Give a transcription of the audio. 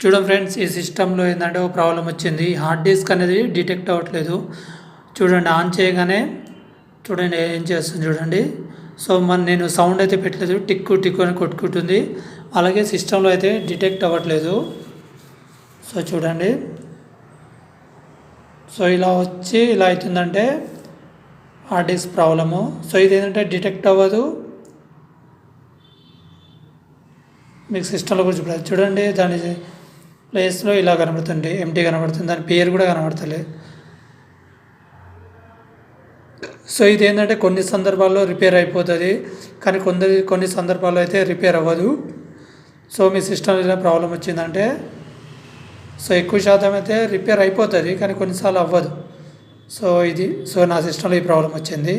చూడండి ఫ్రెండ్స్, ఈ సిస్టంలో ఏంటంటే ఒక ప్రాబ్లం వచ్చింది. హార్డ్ డిస్క్ అనేది డిటెక్ట్ అవ్వట్లేదు. చూడండి, ఆన్ చేయగానే చూడండి ఏం చేస్తుంది చూడండి. సో నేను సౌండ్ అయితే పెట్టలేదు, టిక్కు టిక్కు అని కొట్టుకుంటుంది. అలాగే సిస్టంలో అయితే డిటెక్ట్ అవ్వట్లేదు. సో చూడండి, సో ఇలా వచ్చి ఇలా అవుతుందంటే హార్డ్ డిస్క్ ప్రాబ్లము. సో ఇది ఏంటంటే డిటెక్ట్ అవ్వదు. మీకు సిస్టంలో కూడా చూడండి, దాని ప్లేస్లో ఇలా కనబడుతుంది, ఎంటీ కనబడుతుంది, దాని పేరు కూడా కనబడతలే. సో ఇది ఏంటంటే కొన్ని సందర్భాల్లో రిపేర్ అయిపోతుంది, కానీ కొన్ని సందర్భాల్లో అయితే రిపేర్ అవ్వదు. సో మీ సిస్టమ్ ఇలా ప్రాబ్లం వచ్చిందంటే సో ఎక్కువ శాతం అయితే రిపేర్ అయిపోతుంది, కానీ కొన్నిసార్లు అవ్వదు. సో నా సిస్టంలో ఈ ప్రాబ్లం వచ్చింది.